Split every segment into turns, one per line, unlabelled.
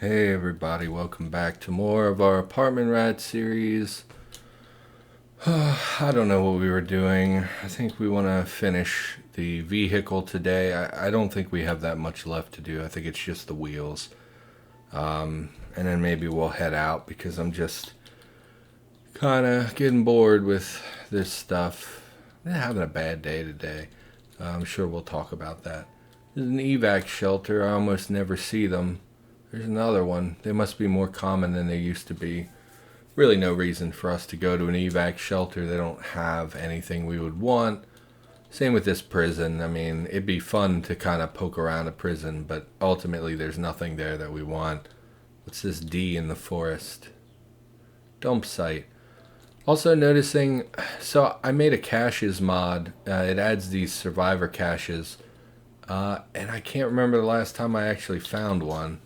Hey everybody, welcome back to more of our Apartment Rat series. I don't know what we were doing. I think we want to finish the vehicle today. I don't think we have that much left to do. I think it's just the wheels. And then maybe we'll head out because I'm just kind of getting bored with this stuff. I'm having a bad day today. I'm sure we'll talk about that. There's an evac shelter. I almost never see them. There's another one. They must be more common than they used to be. Really no reason for us to go to an evac shelter. They don't have anything we would want. Same with this prison. I mean, it'd be fun to kind of poke around a prison, but ultimately there's nothing there that we want. What's this D in the forest? Dump site. Also noticing, so I made a caches mod. It adds these survivor caches. And I can't remember the last time I actually found one.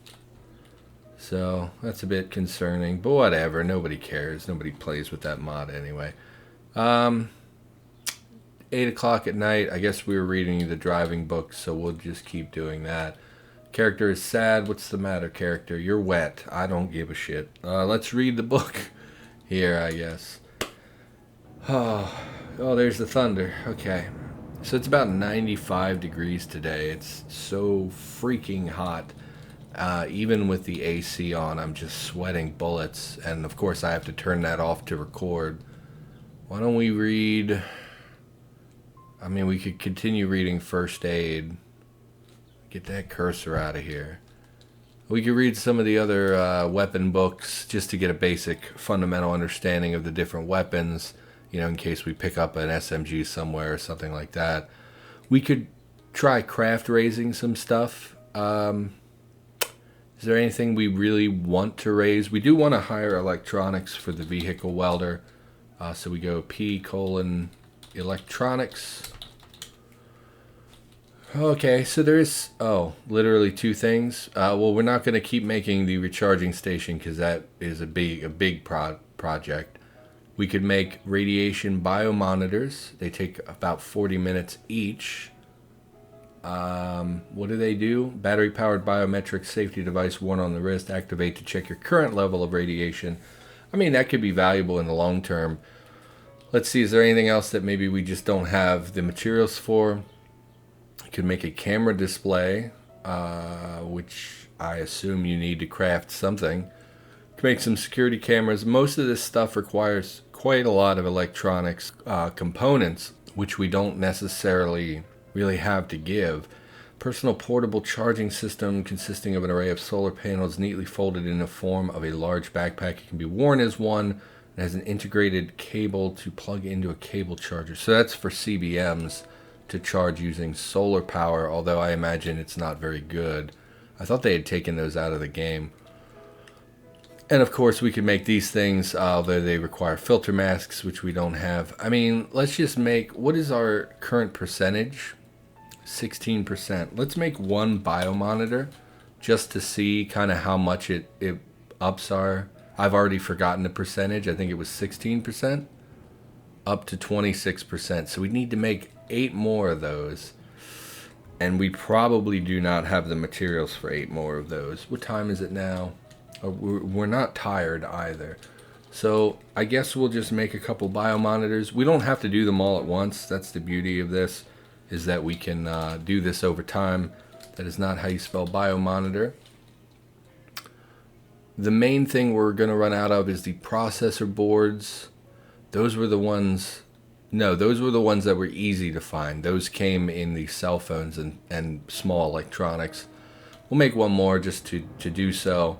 So that's a bit concerning, but whatever. Nobody cares. Nobody plays with that mod anyway. 8 o'clock at night. I guess we were reading the driving book, so we'll just keep doing that. Character is sad. What's the matter, character? You're wet. I don't give a shit. Let's read the book here, I guess. Oh, there's the thunder. Okay. So it's about 95 degrees today. It's so freaking hot. Even with the AC on, I'm just sweating bullets. And of course, I have to turn that off to record. Why don't we read... I mean, we could continue reading first aid. Get that cursor out of here. We could read some of the other weapon books just to get a basic fundamental understanding of the different weapons. You know, in case we pick up an SMG somewhere or something like that. We could try craft raising some stuff. Is there anything we really want to raise? We do want to hire electronics for the vehicle welder. So we go P:electronics. Okay, so there's, literally two things. Well, we're not going to keep making the recharging station because that is a big project. We could make radiation biomonitors. They take about 40 minutes each. What do they do? Battery-powered biometric safety device worn on the wrist. Activate to check your current level of radiation. I mean, that could be valuable in the long term. Let's see, is there anything else that maybe we just don't have the materials for? You could make a camera display, which I assume you need to craft something. You could make some security cameras. Most of this stuff requires quite a lot of electronics components, which we don't necessarily really have to give. Personal portable charging system consisting of an array of solar panels neatly folded in the form of a large backpack. It can be worn as one and has an integrated cable to plug into a cable charger. So that's for CBMs to charge using solar power, although I imagine it's not very good. I thought they had taken those out of the game. And of course we could make these things, although they require filter masks, which we don't have. I mean, let's just make, what is our current percentage? 16%. Let's make one biomonitor just to see kind of how much it ups our... I've already forgotten the percentage. I think it was 16%. Up to 26%. So we need to make 8 more of those. And we probably do not have the materials for 8 more of those. What time is it now? We're not tired either. So I guess we'll just make a couple biomonitors. We don't have to do them all at once. That's the beauty of this, is that we can do this over time. That is not how you spell biomonitor. The main thing we're going to run out of is the processor boards. Those were the ones... No, those were the ones that were easy to find. Those came in the cell phones and small electronics. We'll make one more just to do so.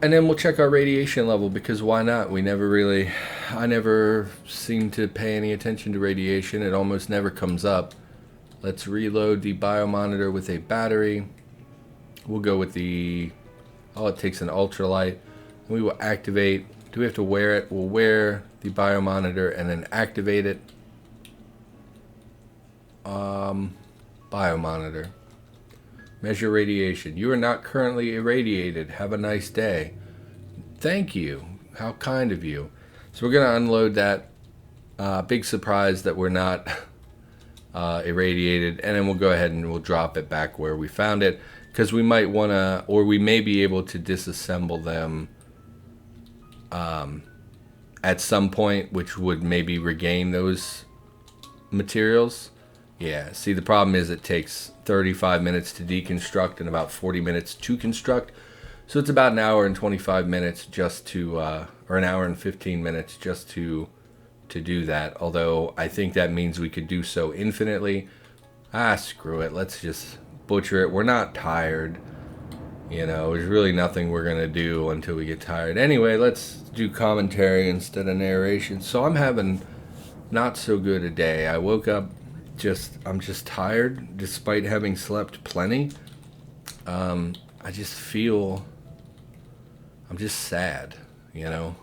And then we'll check our radiation level, because why not? I never seem to pay any attention to radiation. It almost never comes up. Let's reload the biomonitor with a battery. We'll go with the, it takes an ultralight. We will activate, do we have to wear it? We'll wear the biomonitor and then activate it. Biomonitor. Measure radiation. You are not currently irradiated. Have a nice day. Thank you. How kind of you. So we're going to unload that. Big surprise that we're not irradiated. And then we'll go ahead and we'll drop it back where we found it. because we might want to, or we may be able to disassemble them at some point, which would maybe regain those materials. Yeah, see, the problem is it takes 35 minutes to deconstruct and about 40 minutes to construct. So it's about an hour and 25 minutes just to, or an hour and 15 minutes just to do that. Although I think that means we could do so infinitely. Screw it. Let's just butcher it. We're not tired. You know, there's really nothing we're going to do until we get tired. Anyway, let's do commentary instead of narration. So I'm having not so good a day. I woke up I'm just tired despite having slept plenty. I just feel, I'm just sad, you know.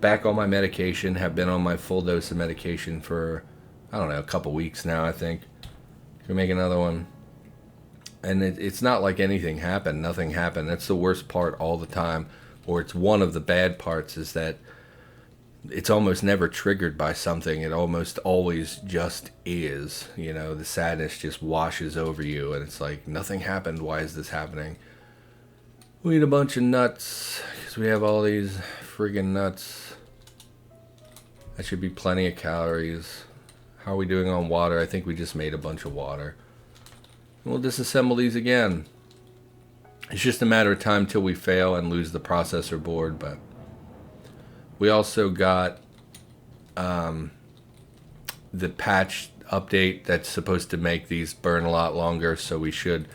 Back on my medication, have been on my full dose of medication for, I don't know, a couple weeks now, I think. Can make another one. And it's not like anything happened. Nothing happened. That's the worst part all the time. Or it's one of the bad parts, is that it's almost never triggered by something. It almost always just is. You know, the sadness just washes over you. And it's like, nothing happened. Why is this happening? We eat a bunch of nuts because we have all these friggin' nuts. That should be plenty of calories. How are we doing on water? I think we just made a bunch of water. We'll disassemble these again. It's just a matter of time till we fail and lose the processor board. But we also got the patch update that's supposed to make these burn a lot longer. So we should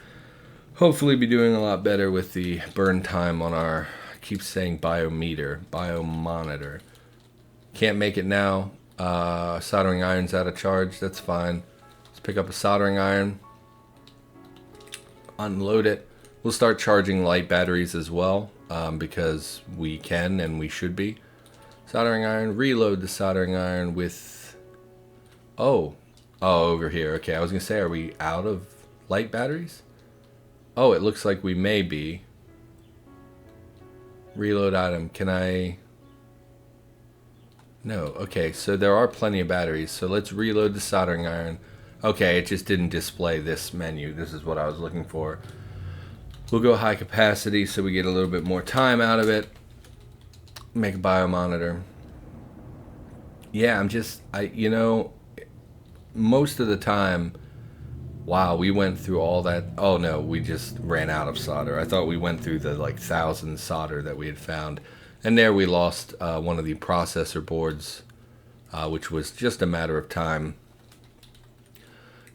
hopefully be doing a lot better with the burn time on our, I keep saying biomonitor. Can't make it now. Soldering iron's out of charge. That's fine. Let's pick up a soldering iron. Unload it. We'll start charging light batteries as well, because we can and we should be. Soldering iron. Reload the soldering iron with... Oh, over here. Okay, I was going to say, are we out of light batteries? Oh, it looks like we may be. Reload item. Can I... No. Okay, so there are plenty of batteries. So let's reload the soldering iron. Okay, it just didn't display this menu. This is what I was looking for. We'll go high capacity so we get a little bit more time out of it. Make a biomonitor. Yeah, you know, most of the time, wow, we went through all that. Oh no, we just ran out of solder. I thought we went through the 1,000 solder that we had found. And there we lost one of the processor boards, which was just a matter of time.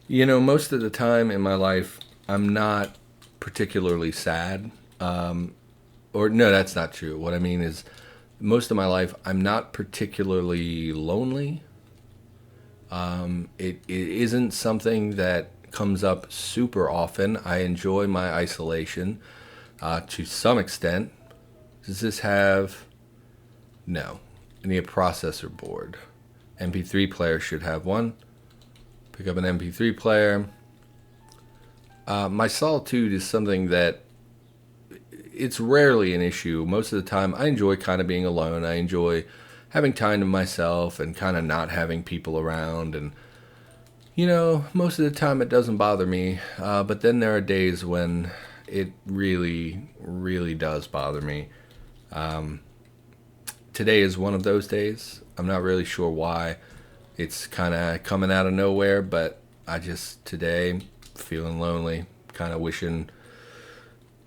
You know, most of the time in my life, I'm not particularly sad. Or no, that's not true. What I mean is, most of my life, I'm not particularly lonely. It isn't something that comes up super often. I enjoy my isolation to some extent. Does this have... No. I need a processor board. MP3 player should have one. Pick up an MP3 player. My solitude is something that it's rarely an issue. Most of the time, I enjoy kind of being alone. I enjoy having time to myself and kind of not having people around. And, you know, most of the time it doesn't bother me. But then there are days when it really, really does bother me. Today is one of those days. I'm not really sure why. It's kind of coming out of nowhere, but I just, today, feeling lonely, kind of wishing,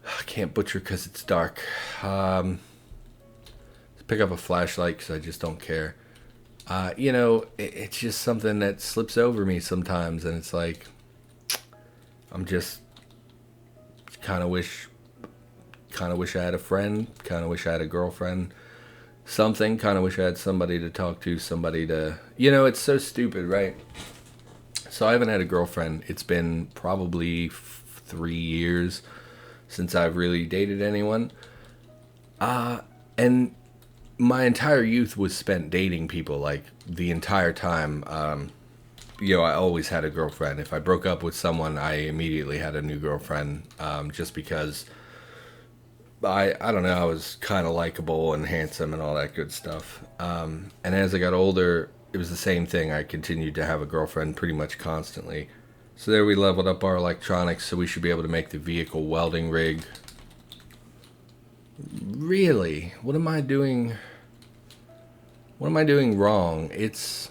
I can't butcher because it's dark. Let's pick up a flashlight because I just don't care. You know, it's just something that slips over me sometimes, and it's like, I'm just kind of wish I had a friend, kind of wish I had a girlfriend, something, kind of wish I had somebody to talk to, somebody to, you know, it's so stupid, right? So I haven't had a girlfriend. It's been probably 3 years since I've really dated anyone. And my entire youth was spent dating people, like the entire time. You know, I always had a girlfriend. If I broke up with someone, I immediately had a new girlfriend, just because I don't know, I was kind of likable and handsome and all that good stuff. And as I got older, it was the same thing. I continued to have a girlfriend pretty much constantly. So there we leveled up our electronics, so we should be able to make the vehicle welding rig. Really? What am I doing? What am I doing wrong? It's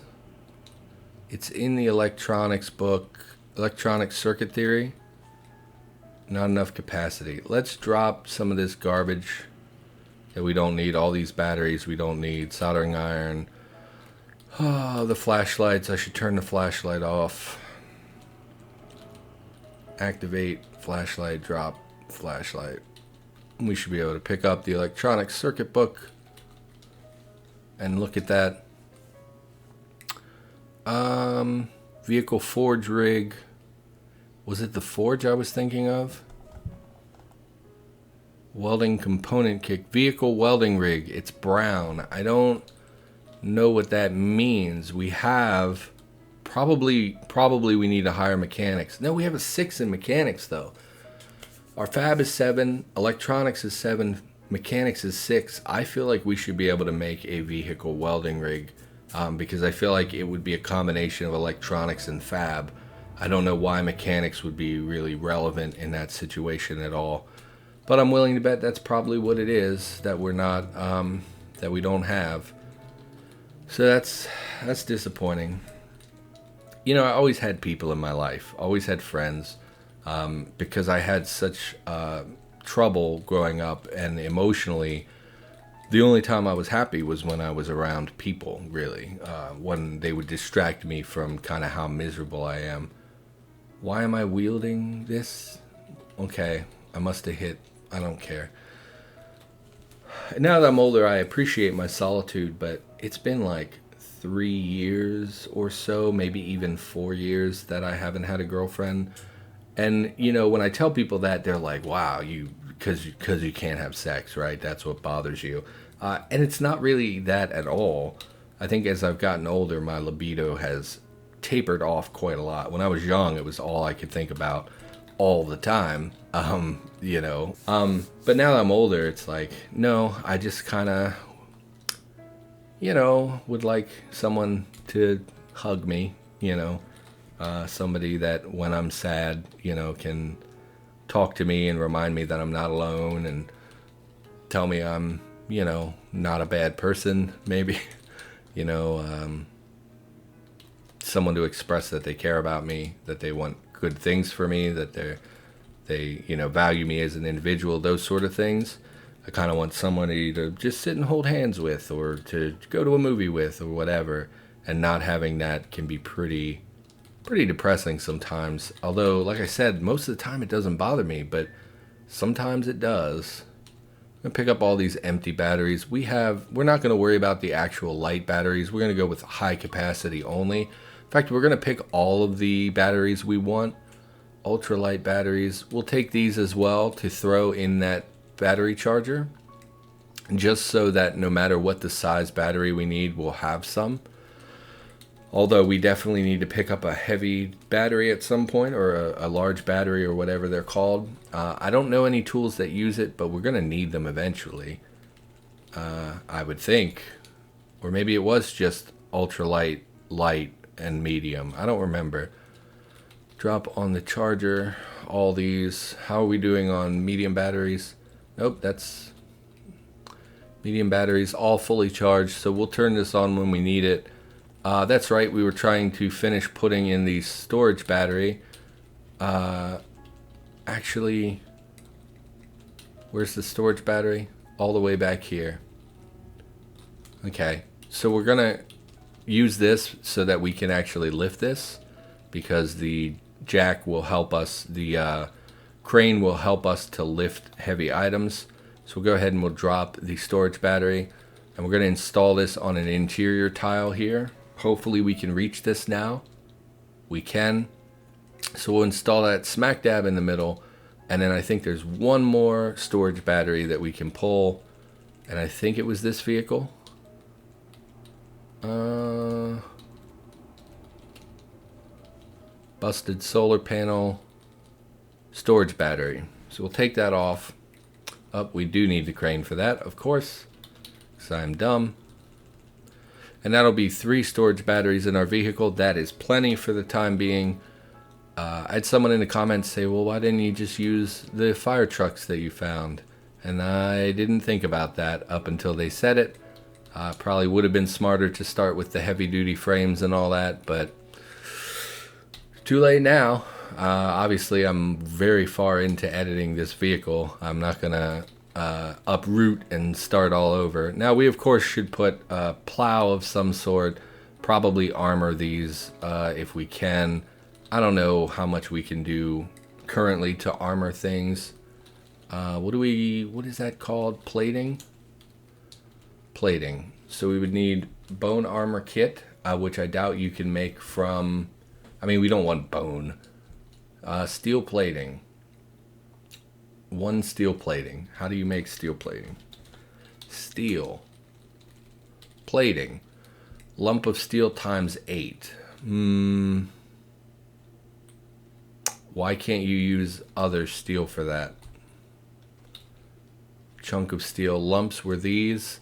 in the electronics book, electronic circuit theory. Not enough capacity. Let's drop some of this garbage that we don't need. All these batteries we don't need. Soldering iron. Oh, the flashlights. I should turn the flashlight off. Activate flashlight, drop flashlight. We should be able to pick up the electronic circuit book and look at that. Vehicle forge rig. Was it the forge I was thinking of? Welding component kit. Vehicle welding rig. It's brown. I don't know what that means. We have probably we need a higher mechanics. No, we have a 6 in mechanics though. Our fab is 7, electronics is 7, mechanics is 6. I feel like we should be able to make a vehicle welding rig because I feel like it would be a combination of electronics and fab. I don't know why mechanics would be really relevant in that situation at all. But I'm willing to bet that's probably what it is that we're not, that we don't have. So that's disappointing. You know, I always had people in my life, always had friends, because I had such trouble growing up, and emotionally, the only time I was happy was when I was around people, really, when they would distract me from kind of how miserable I am. Why am I wielding this? Okay, I must have hit, I don't care. Now that I'm older, I appreciate my solitude, but it's been like 3 years or so, maybe even 4 years that I haven't had a girlfriend. And, you know, when I tell people that, they're like, wow, because you can't have sex, right? That's what bothers you. And it's not really that at all. I think as I've gotten older, my libido has tapered off quite a lot. When I was young, it was all I could think about all the time, you know. But now that I'm older, it's like, no, I just kind of, you know, would like someone to hug me, you know. Somebody that when I'm sad, you know, can talk to me and remind me that I'm not alone and tell me I'm, you know, not a bad person, maybe, you know, someone to express that they care about me, that they want good things for me, that they, you know, value me as an individual, those sort of things. I kind of want somebody to just sit and hold hands with, or to go to a movie with, or whatever, and not having that can be pretty depressing sometimes. Although, like I said, most of the time it doesn't bother me, but sometimes it does. I'm gonna pick up all these empty batteries. We're not gonna worry about the actual light batteries. We're gonna go with high capacity only. In fact, we're gonna pick all of the batteries we want. Ultralight batteries. We'll take these as well to throw in that battery charger, just so that no matter what the size battery we need, we'll have some. Although we definitely need to pick up a heavy battery at some point, or a large battery, or whatever they're called. I don't know any tools that use it, but we're going to need them eventually, I would think. Or maybe it was just ultralight, light, and medium. I don't remember. Drop on the charger all these. How are we doing on medium batteries? Nope, that's medium batteries, all fully charged. So we'll turn this on when we need it. That's right, we were trying to finish putting in the storage battery. Actually, where's the storage battery? All the way back here. Okay, so we're gonna use this so that we can actually lift this, because the jack will help us, the crane will help us to lift heavy items. So we'll go ahead and we'll drop the storage battery, and we're gonna install this on an interior tile here. Hopefully we can reach this now. We can. So we'll install that smack dab in the middle. And then I think there's one more storage battery that we can pull. And I think it was this vehicle. Busted solar panel. Storage battery. So we'll take that off. Oh, we do need the crane for that, of course, because I'm dumb. And that'll be 3 storage batteries in our vehicle. That is plenty for the time being. I had someone in the comments say, well, why didn't you just use the fire trucks that you found? And I didn't think about that up until they said it. Probably would have been smarter to start with the heavy duty frames and all that, but too late now. Obviously, I'm very far into editing this vehicle. I'm not going to uproot and start all over. Now, we of course should put a plow of some sort, probably armor these if we can. I don't know how much we can do currently to armor things. What is that called? Plating? Plating. So we would need bone armor kit, which I doubt you can make from, I mean, we don't want bone. Steel plating. 1 steel plating. How do you make steel plating? Steel. Plating. Lump of steel times 8. Why can't you use other steel for that? Chunk of steel. Lumps were these.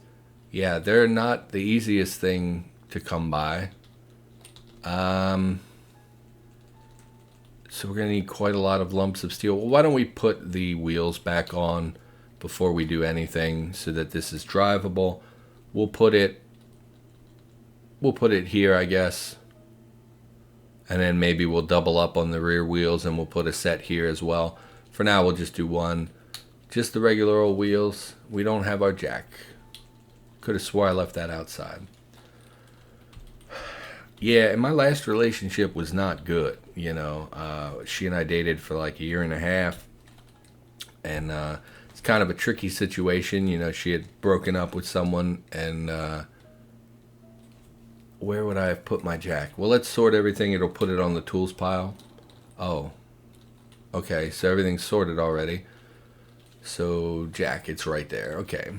Yeah, they're not the easiest thing to come by. So we're going to need quite a lot of lumps of steel. Well, why don't we put the wheels back on before we do anything so that this is drivable? We'll put it here, I guess. And then maybe we'll double up on the rear wheels and we'll put a set here as well. For now, we'll just do one. Just the regular old wheels. We don't have our jack. Could have swore I left that outside. Yeah, and my last relationship was not good, you know. She and I dated for like 1.5 years. And it's kind of a tricky situation. You know, she had broken up with someone and... where would I have put my jack? Well, let's sort everything. It'll put it on the tools pile. Oh. Okay, so everything's sorted already. So, jack, it's right there. Okay.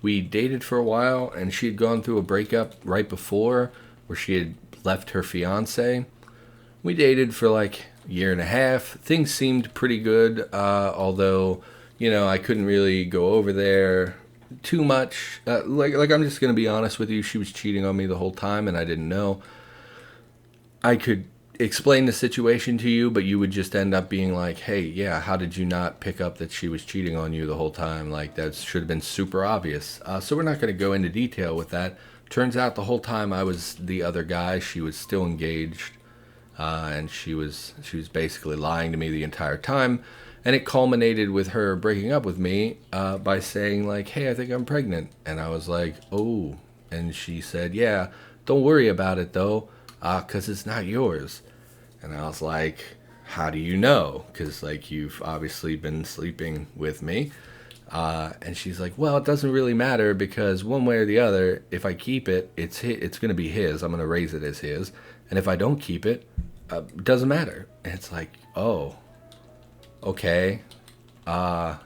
We dated for a while, and she had gone through a breakup right before where she had left her fiance. We dated for like 1.5 years. Things seemed pretty good, although, you know, I couldn't really go over there too much. Like I'm just gonna be honest with you. She was cheating on me the whole time, and I didn't know. I could explain the situation to you, but you would just end up being like, "Hey, yeah, how did you not pick up that she was cheating on you the whole time? Like that should have been super obvious." So we're not gonna go into detail with that. Turns out the whole time I was the other guy. She was still engaged, and she was basically lying to me the entire time. And it culminated with her breaking up with me by saying, like, hey, I think I'm pregnant. And I was like, oh. And she said, yeah, don't worry about it, though, because it's not yours. And I was like, how do you know? Because, like, you've obviously been sleeping with me. And she's like, well, it doesn't really matter because one way or the other, if I keep it, it's going to be his. I'm going to raise it as his. And if I don't keep it, it doesn't matter. And it's like, oh. Okay, I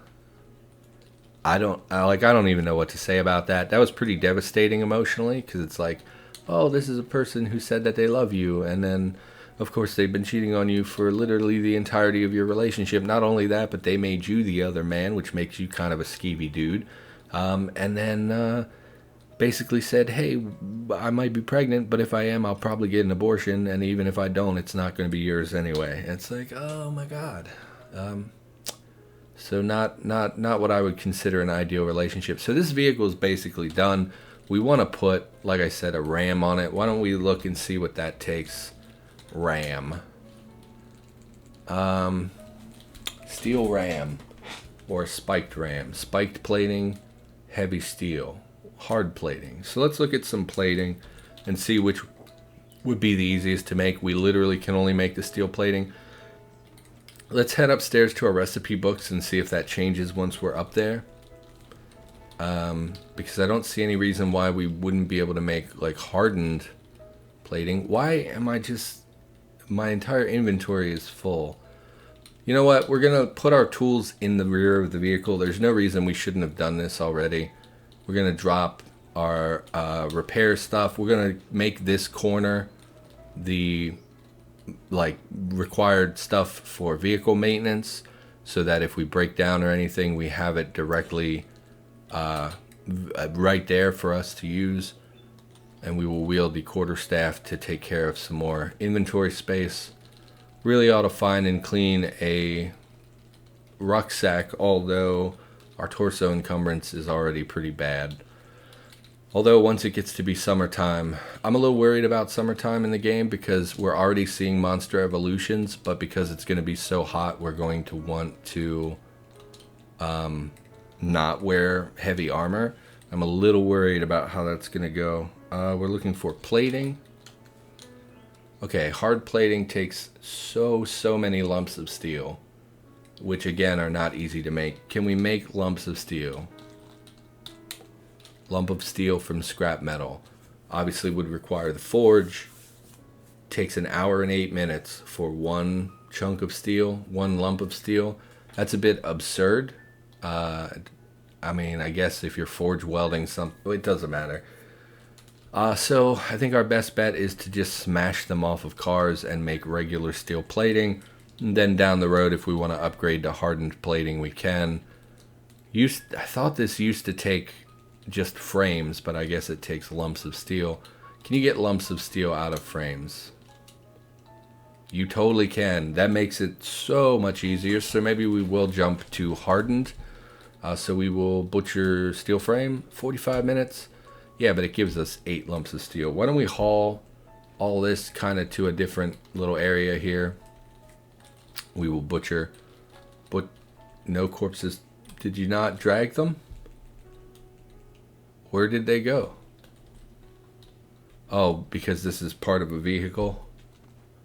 don't even know what to say about that. That was pretty devastating emotionally because it's like, oh, this is a person who said that they love you, and then, of course, they've been cheating on you for literally the entirety of your relationship. Not only that, but they made you the other man, which makes you kind of a skeevy dude, and then basically said, hey, I might be pregnant, but if I am, I'll probably get an abortion, and even if I don't, it's not going to be yours anyway. And it's like, oh my God. So not what I would consider an ideal relationship. So this vehicle is basically done. We want to put, like I said, a ram on it. Why don't we look and see what that takes? Ram. Steel ram. Or spiked ram. Spiked plating, heavy steel. Hard plating. So let's look at some plating and see which would be the easiest to make. We literally can only make the steel plating. Let's head upstairs to our recipe books and see if that changes once we're up there. Because I don't see any reason why we wouldn't be able to make like hardened plating. Why am I just... my entire inventory is full. You know what? We're going to put our tools in the rear of the vehicle. There's no reason we shouldn't have done this already. We're going to drop our repair stuff. We're going to make this corner the... like required stuff for vehicle maintenance so that if we break down or anything we have it directly right there for us to use. and we will wield the quarterstaff to take care of some more inventory space. Really ought to find and clean a rucksack, although our torso encumbrance is already pretty bad. Although once it gets to be summertime, I'm a little worried about summertime in the game because we're already seeing monster evolutions, but because it's going to be so hot, we're going to want to not wear heavy armor. I'm a little worried about how that's going to go. We're looking for plating. Okay, hard plating takes so many lumps of steel, which again are not easy to make. Can we make lumps of steel? Lump of steel from scrap metal. Obviously would require the forge. Takes an hour and 8 minutes for one chunk of steel, one lump of steel. That's a bit absurd. I mean, I guess if you're forge welding something, it doesn't matter. So I think our best bet is to just smash them off of cars and make regular steel plating. And then down the road, if we want to upgrade to hardened plating, we can. I thought this used to take just frames, but I guess it takes lumps of steel. Can you get lumps of steel out of frames? You totally can. That makes it so much easier. So maybe we will jump to hardened. So we will butcher steel frame, 45 minutes. Yeah, but it gives us 8 lumps of steel. Why don't we haul all this kind of to a different little area here? We will butcher. But no corpses. Did you not drag them? Where did they go? Oh, because this is part of a vehicle.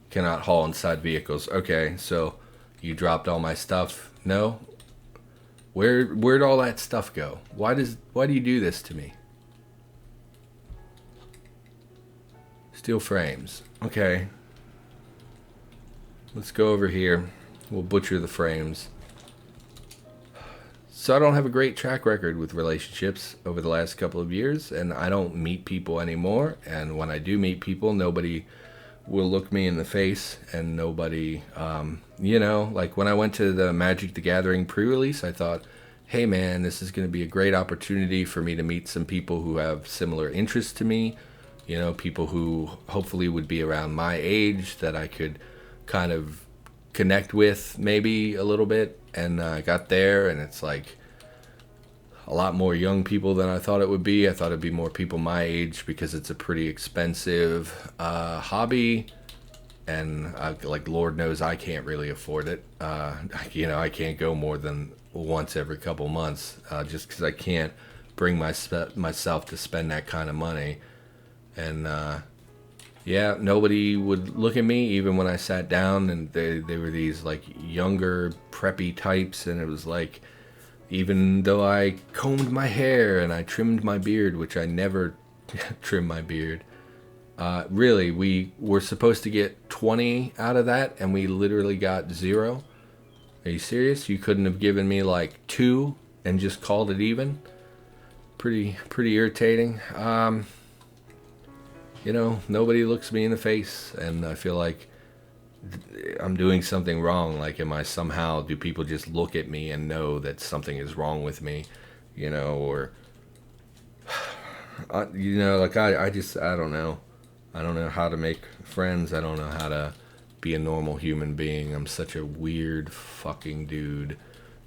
Cannot haul inside vehicles. Okay, so you dropped all my stuff. No? Where'd all that stuff go? Why do you do this to me? Steel frames. Okay. Let's go over here. We'll butcher the frames. So I don't have a great track record with relationships over the last couple of years, and I don't meet people anymore. And when I do meet people, nobody will look me in the face, and nobody, like when I went to the Magic the Gathering pre-release, I thought, hey man, this is going to be a great opportunity for me to meet some people who have similar interests to me, people who hopefully would be around my age that I could kind of connect with maybe a little bit. And I got there, and it's like a lot more young people than I thought it would be. I thought it'd be more people my age because it's a pretty expensive hobby, and like Lord knows I can't really afford it. I can't go more than once every couple months just because I can't bring myself to spend that kind of money. And yeah, nobody would look at me even when I sat down, and they were these like younger preppy types, and it was like, even though I combed my hair and I trimmed my beard, which I never trim my beard, really, we were supposed to get 20 out of that, and we literally got 0. Are you serious? You couldn't have given me like 2 and just called it even? Pretty irritating. Nobody looks me in the face, and I feel like I'm doing something wrong. Like, do people just look at me and know that something is wrong with me, or, I don't know. I don't know how to make friends. I don't know how to be a normal human being. I'm such a weird fucking dude.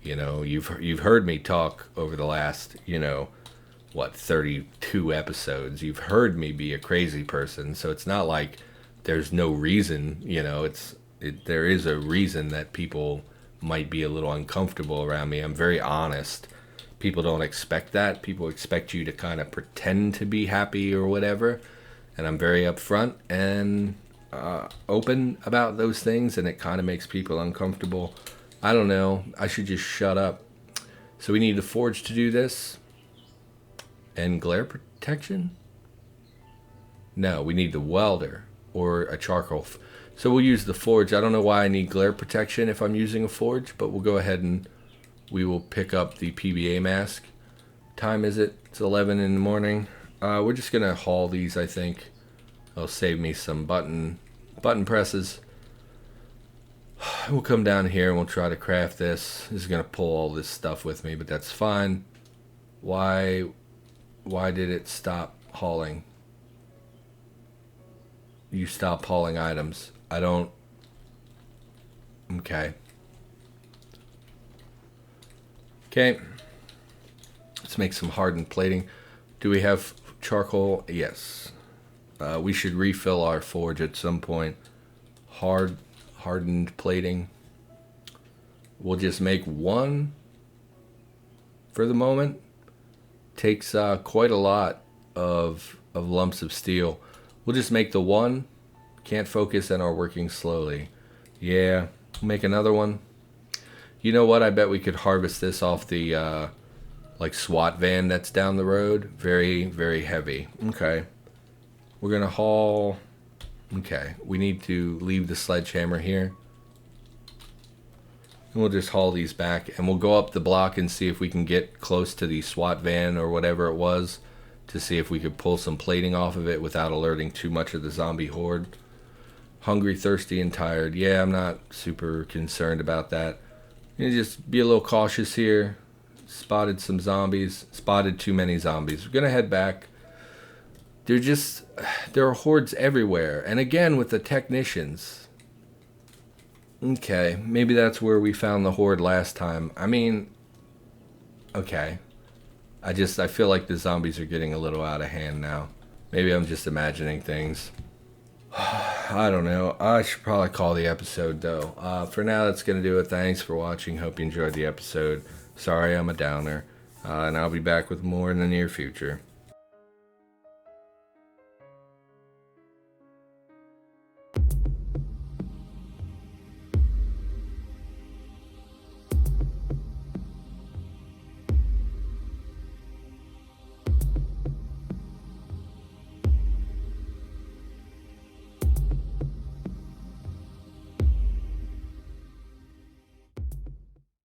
You've heard me talk over the last, 32 episodes. You've heard me be a crazy person, so it's not like there's no reason, there is a reason that people might be a little uncomfortable around me. I'm very honest. People don't expect that. People expect you to kind of pretend to be happy or whatever, and I'm very upfront and open about those things, and it kind of makes people uncomfortable. I don't know. I should just shut up. So we need the forge to do this. And glare protection? No, we need the welder or a charcoal. So we'll use the forge. I don't know why I need glare protection if I'm using a forge, but we'll go ahead and we will pick up the PBA mask. Time is it? It's 11 in the morning. We're just going to haul these, I think. It'll save me some button presses. We'll come down here and we'll try to craft this. This is going to pull all this stuff with me, but that's fine. Why did it stop hauling? you stop hauling items. I don't... Okay. Okay. Let's make some hardened plating. Do we have charcoal? Yes. We should refill our forge at some point. Hardened plating. We'll just make one for the moment. Takes quite a lot of lumps of steel. We'll just make the one. Can't focus and are working slowly. Yeah, make another one. You know what? I bet we could harvest this off the like SWAT van that's down the road. Very, very heavy. Okay. We're gonna haul. Okay, we need to leave the sledgehammer here. And we'll just haul these back, and we'll go up the block and see if we can get close to the SWAT van or whatever it was, to see if we could pull some plating off of it without alerting too much of the zombie horde. Hungry, thirsty, and tired. Yeah, I'm not super concerned about that. You know, just be a little cautious here. Spotted some zombies. Spotted too many zombies. We're gonna head back. There are hordes everywhere. And again, with the technicians. Okay, maybe that's where we found the horde last time. I mean, okay. I feel like the zombies are getting a little out of hand now. Maybe I'm just imagining things. I don't know. I should probably call the episode, though. For now, that's going to do it. Thanks for watching. Hope you enjoyed the episode. Sorry I'm a downer. And I'll be back with more in the near future.